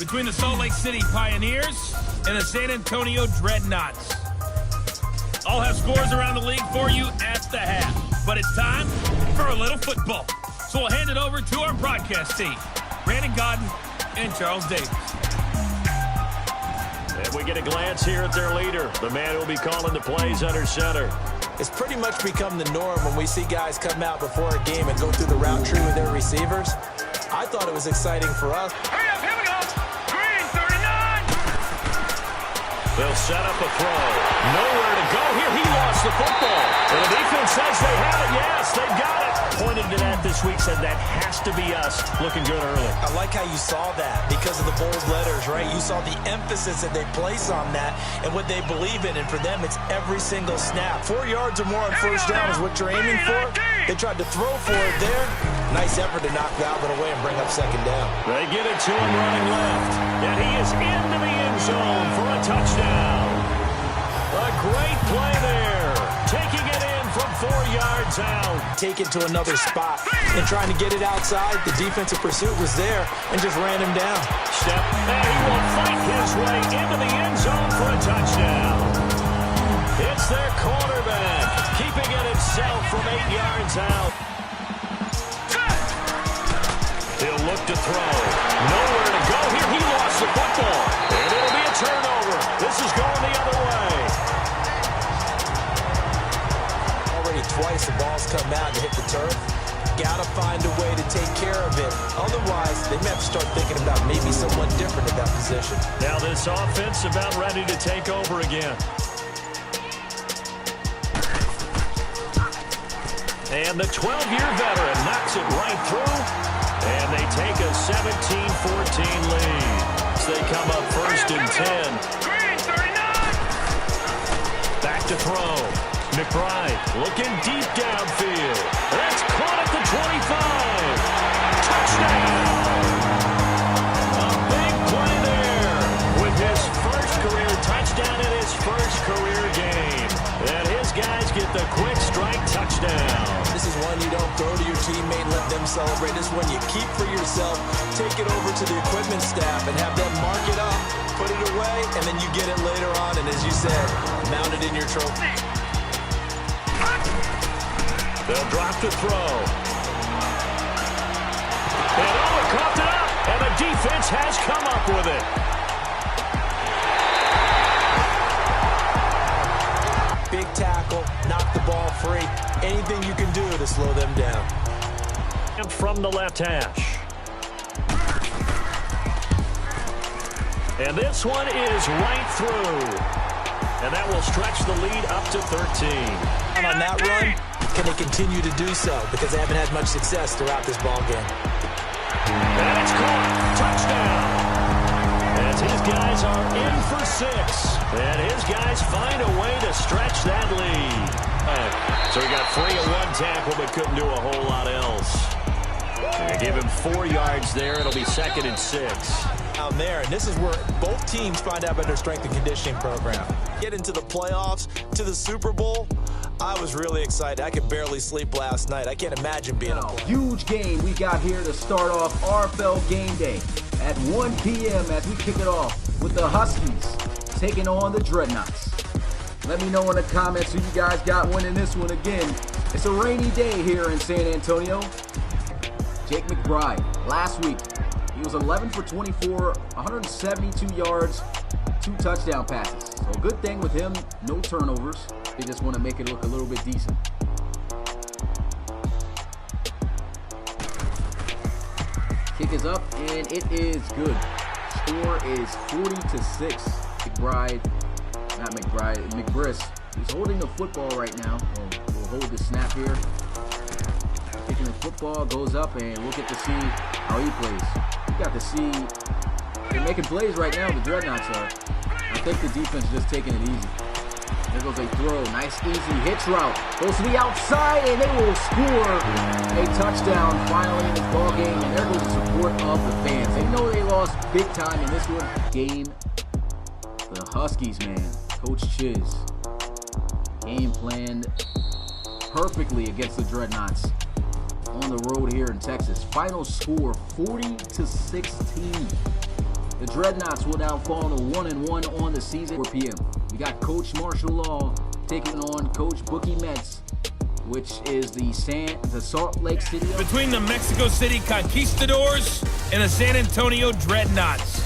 between the Salt Lake City Pioneers and the San Antonio Dreadnoughts. I'll have scores around the league for you at the half, but it's time for a little football. So we'll hand it over to our broadcast team, Brandon Godden and Charles Davis. And we get a glance here at their leader, the man who will be calling the plays under center. It's pretty much become the norm when we see guys come out before a game and go through the route tree with their receivers. I thought it was exciting for us. Hurry up, here we go. Green 39. They'll set up a throw. Nowhere to go here. He lost the football. And the defense says they have it. Yes, they've got it. Pointed to that this week, said that has to be us. Looking good early. I like how you saw that because of the bold letters, right? You saw the emphasis that they place on that and what they believe in. And for them, it's every single snap. 4 yards or more on first down is what you're aiming for. They tried to throw for it there. Nice effort to knock Valvin away and bring up second down. They get it to him running left. And he is into the end zone for a touchdown. A great play there. Taking it in from 4 yards out. Take it to another spot and trying to get it outside. The defensive pursuit was there and just ran him down. Step, and he will fight his way into the end zone for a touchdown. It's their quarterback, keeping it himself from 8 yards out. He'll look to throw. Nowhere to go here. He lost the football. And it'll be a turnover. This is going the other way. Already twice the ball's come out to hit the turf. Got to find a way to take care of it. Otherwise, they may have to start thinking about maybe someone different at that position. Now this offense about ready to take over again. And the 12-year veteran knocks it right through. And they take a 17-14 lead. So they come up first and 10. Green 39. Back to throw. McBride looking deep downfield. That's caught at the 25. Touchdown. A big play there with his first career touchdown in his first career game. And his guys get the quick strike touchdown. This is one you don't throw to your teammate and let them celebrate. This is one you keep for yourself, take it over to the equipment staff and have them mark it up, put it away, and then you get it later on. And as you said, mount it in your trophy. They'll drop to throw. And Owen coughed it up, and the defense has come up with it. Big tackle, knock the ball free. Anything you can do to slow them down. And from the left hash. And this one is right through. And that will stretch the lead up to 13. And on that run, can they continue to do so? Because they haven't had much success throughout this ball game. And it's caught. Touchdown. As his guys are in for 6. And his guys find a way to stretch that lead. So he got free at one tackle, but couldn't do a whole lot else. They give him 4 yards there. It'll be 2nd and 6. Down there, and this is where both teams find out about their strength and conditioning program. Get into the playoffs, to the Super Bowl. I was really excited. I could barely sleep last night. I can't imagine being a player. Huge game we got here to start off RFL game day at 1 p.m. as we kick it off with the Huskies taking on the Dreadnoughts. Let me know in the comments who you guys got winning this one again. It's a rainy day here in San Antonio. Jake McBride, last week, he was 11 for 24, 172 yards, 2 touchdown passes. So a good thing with him, no turnovers. They just want to make it look a little bit decent. Kick is up, and it is good. Score is 40-6. McBriss. He's holding the football right now. We'll hold the snap here. Kicking the football, goes up, and we'll get to see how he plays. We got to see they're making plays right now. The Dreadnoughts are. I think the defense is just taking it easy. There goes a throw. Nice, easy hitch route. Goes to the outside, and they will score a touchdown finally in this ball game. And there goes the support of the fans. They know they lost big time in this one. Game. The Huskies, man. Coach Chiz. Game planned perfectly against the Dreadnoughts on the road here in Texas. Final score 40-16. The Dreadnoughts will now fall to 1-1 on the season. 4 p.m. We got Coach Martial Law taking on Coach Bookie Metz, which is the Salt Lake City. Between the Mexico City Conquistadors and the San Antonio Dreadnoughts.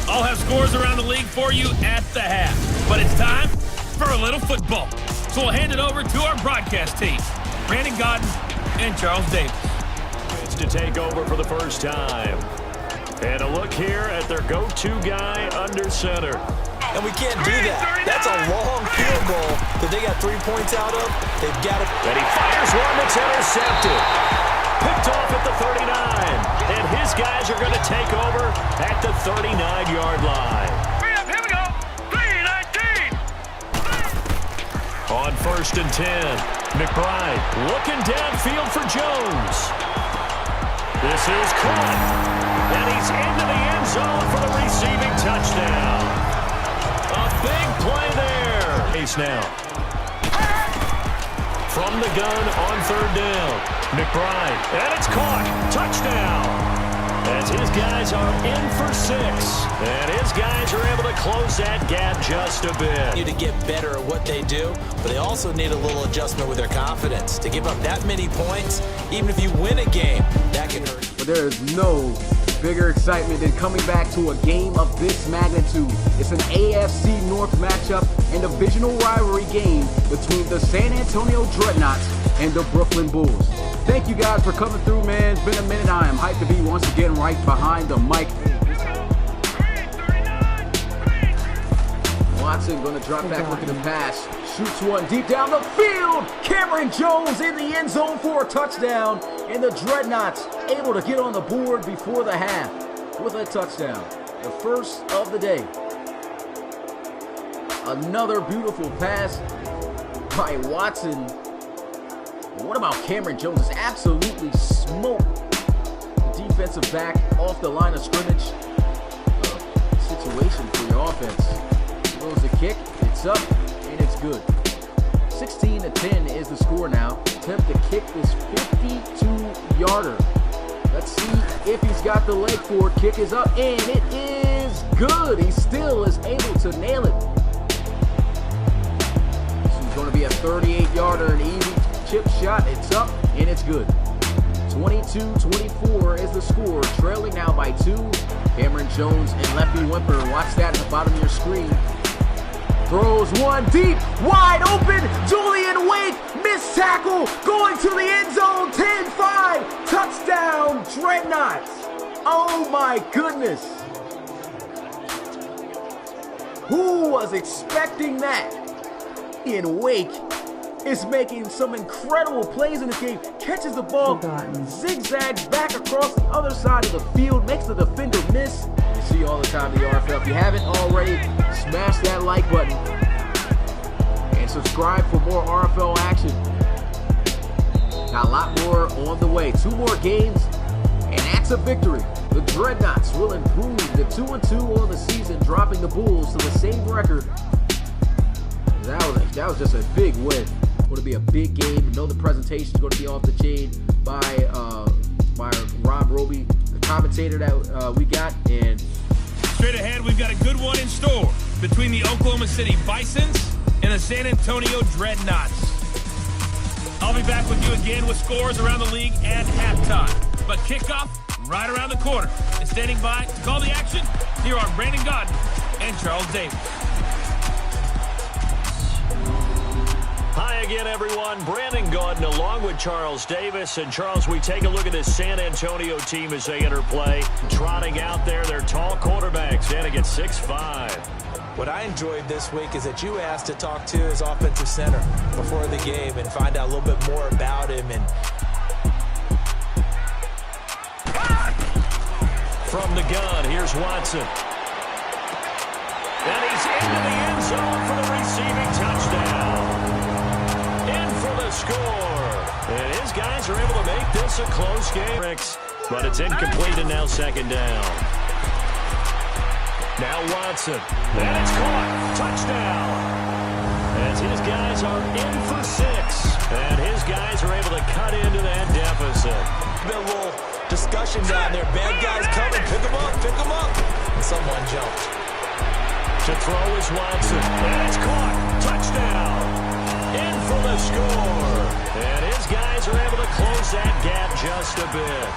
I'll have scores around the league for you at the half. But it's time for a little football. So we'll hand it over to our broadcast team, Brandon Godden and Charles Davis. It's to take over for the first time. And a look here at their go-to guy under center. And we can't do that. That's a long field goal that they got 3 points out of. They've got to. And he fires one that's intercepted. Picked off at the 39. And his guys are going to take over at the 39-yard line. Here we go. 3-19. On 1st and 10, McBride looking downfield for Jones. This is caught. And he's into the end zone for the receiving touchdown. A big play there. Ace now. From the gun on 3rd down. McBride. And it's caught. Touchdown. As his guys are in for 6. And his guys are able to close that gap just a bit. Need to get better at what they do, but they also need a little adjustment with their confidence. To give up that many points, even if you win a game, that can hurt you. But there is no bigger excitement than coming back to a game of this magnitude. It's an AFC North matchup and divisional rivalry game between the San Antonio Dreadnoughts and the Brooklyn Bulls. Thank you guys for coming through, man. It's been a minute. I am hyped to be once again right behind the mic. Watson gonna drop back, looking to pass. Shoots one deep down the field. Cameron Jones in the end zone for a touchdown. And the Dreadnoughts able to get on the board before the half with a touchdown. The first of the day. Another beautiful pass by Watson. What about Cameron Jones? Just absolutely smoked the defensive back off the line of scrimmage. Situation for your offense. Throws the kick, it's up, and it's good. 16-10 is the score now. Attempt to kick this 52-yarder. Let's see if he's got the leg for it. Kick is up, and it is good. He still is able to nail it. This is going to be a 38-yarder, an easy chip shot. It's up, and it's good. 22-24 is the score. Trailing now by 2. Cameron Jones and Lefty Wimper. Watch that at the bottom of your screen. Throws one deep, wide open. Julian Wake, missed tackle, going to the end zone. 10-5, touchdown, Dreadnoughts. Oh my goodness. Who was expecting that? In Wake is making some incredible plays in this game. Catches the ball, zigzags back across the other side of the field, makes the defender miss. You see all the time in the RFL. If you haven't already, smash that like button and subscribe for more RFL action. Got a lot more on the way. 2 more games, and that's a victory. The Dreadnoughts will improve to 2-2 on the season, dropping the Bulls to the same record. That was just a big win. Going to be a big game. You know the presentation is going to be off the chain by Rob Roby, the commentator that we got. And straight ahead, we've got a good one in store between the Oklahoma City Bisons and the San Antonio Dreadnoughts. I'll be back with you again with scores around the league at halftime. But kickoff right around the corner. And standing by to call the action, here are Brandon Godden and Charles Davis. Hi again, everyone. Brandon Godden along with Charles Davis. And Charles, we take a look at this San Antonio team as they enter play. Trotting out there, their tall quarterback standing at 6'5". What I enjoyed this week is that you asked to talk to his offensive center before the game and find out a little bit more about him. And from the gun, here's Watson. And he's into the end zone for the receiving touchdown. In for the score. And his guys are able to make this a close game. But it's incomplete and now 2nd down. Now Watson. And it's caught. Touchdown. As his guys are in for 6. And his guys are able to cut into that deficit. been a little discussion down there. Bad guys coming. Pick them up. Pick them up. And someone jumped. To throw is Watson. And it's caught. Touchdown. In for the score. And his guys are able to close that gap just a bit.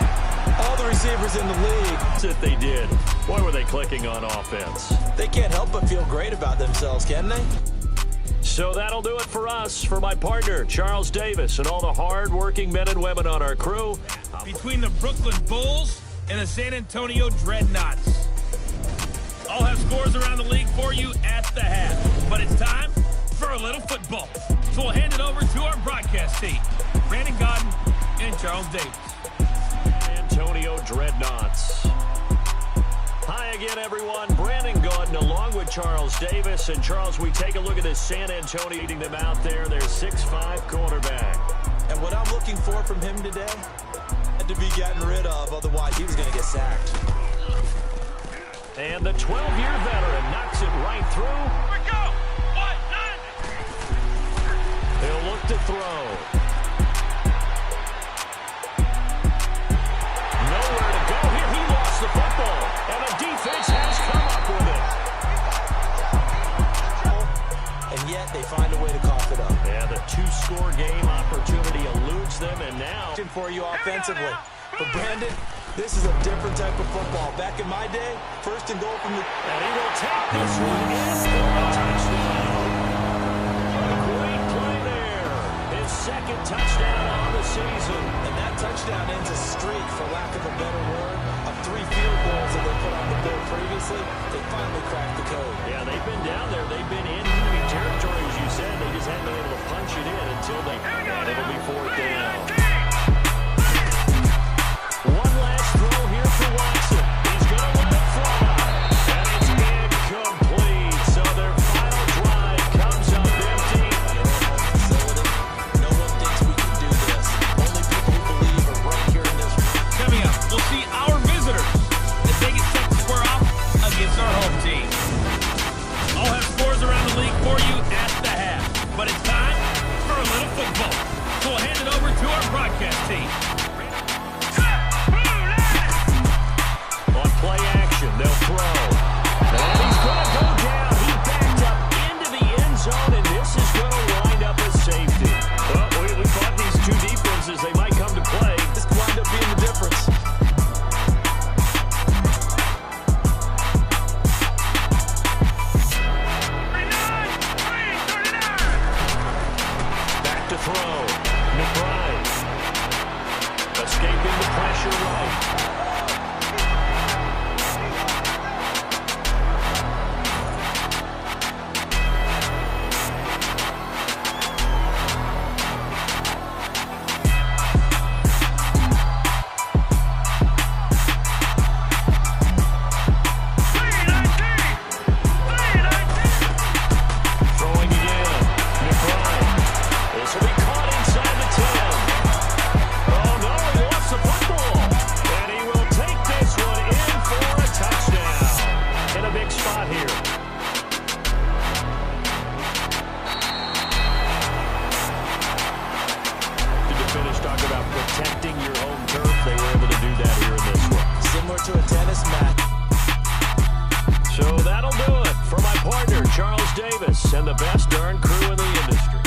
All the receivers in the league. That's it they did. Boy, were they clicking on offense. They can't help but feel great about themselves, can they? So that'll do it for us. For my partner, Charles Davis, and all the hard-working men and women on our crew. Between the Brooklyn Bulls and the San Antonio Dreadnoughts. I'll have scores around the league for you at the half. But it's time for a little football. So we'll hand it over to our broadcast team, Brandon Godden and Charles Davis. Antonio Dreadnoughts. Hi again, everyone. Brandon Godden along with Charles Davis. And Charles, we take a look at this San Antonio leading them out there. Their 6'5" quarterback. And what I'm looking for from him today had to be gotten rid of. Otherwise, he was going to get sacked. And the 12-year veteran knocks it right through. We go! He'll look to throw. Nowhere to go here. He lost the football. And the defense has come up with it. And yet they find a way to cough it up. Yeah, the two-score game opportunity eludes them. And now For you offensively. For Brandon, this is a different type of football. Back in my day, first and goal from the... And he will take this one in for a touchdown. Great play there. His second touchdown on the season. And that touchdown ends a streak, for lack of a better word, of 3 field goals that they put on the board previously. They finally cracked the code. Yeah, they've been down there. They've been in enemy territory, as you said. They just haven't been able to punch it in until they... And it'll be 4th down. One last throw here for Watson. He's going to let it fly. And it's incomplete. So their final drive comes up empty. No one thinks we can do this. Only people who believe are right here in this room. Coming up, we'll see our visitors as they get set to square off against our home team. I'll have scores around the league for you at the half. But it's time for a little football. So we'll hand it over to our broadcast team. On play action, they'll throw. And he's going to go down. He backed up into the end zone, and this is going to wind up as safety. Well, we thought these two defenses, they might come to play. This could wind up being the difference. Back to throw. McBride. Escaping the pressure right. Throwing again. McBride. This will be caught inside the 10. Oh, no, he lost the football. And he will take this one in for a touchdown. In a big spot here. To finish talking about protecting your home turf, they were able to do that here in this one. Similar to a tennis match. So that'll do it for my partner, Charles Davis, and the best darn crew in the industry.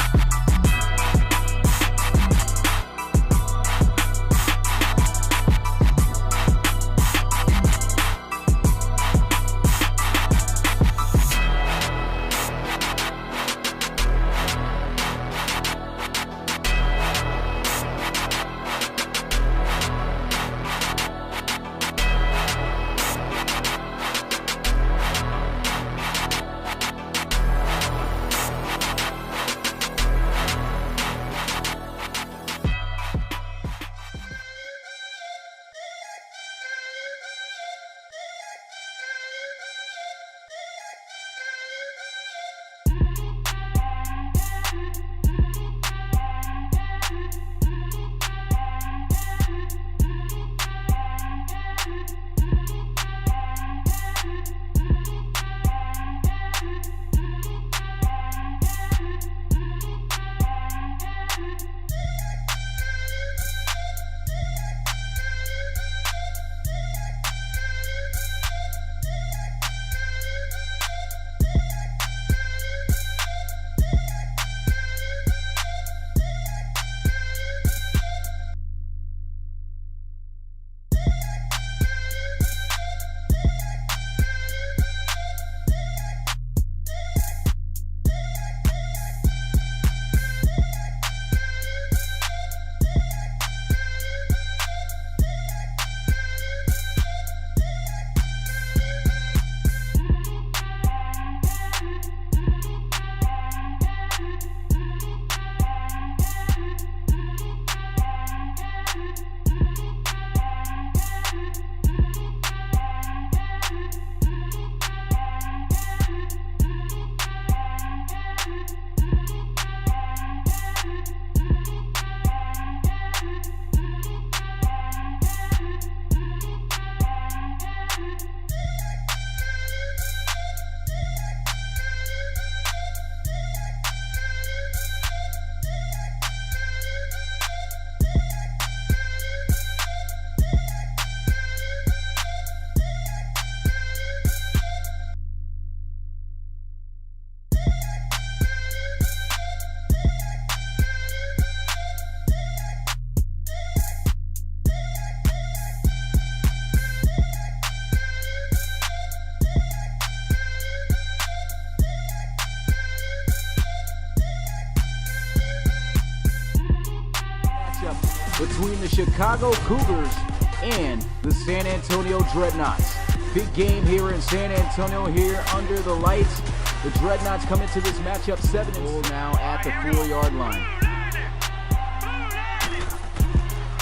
between the Chicago Cougars and the San Antonio Dreadnoughts. Big game here in San Antonio, here under the lights. The Dreadnoughts come into this matchup 7-0 now at the 4-yard line.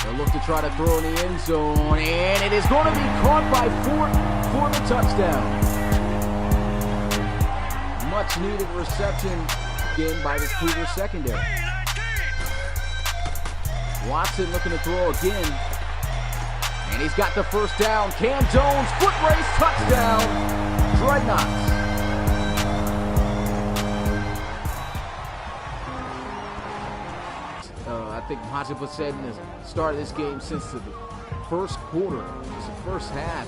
They'll look to try to throw in the end zone, and it is going to be caught by Fort for the touchdown. Much needed reception again by the Cougar secondary. Watson looking to throw again, and he's got the first down. Cam Jones, foot race, touchdown, Dreadnoughts. I think Majipah said in the start of this game, since the first quarter, the first half.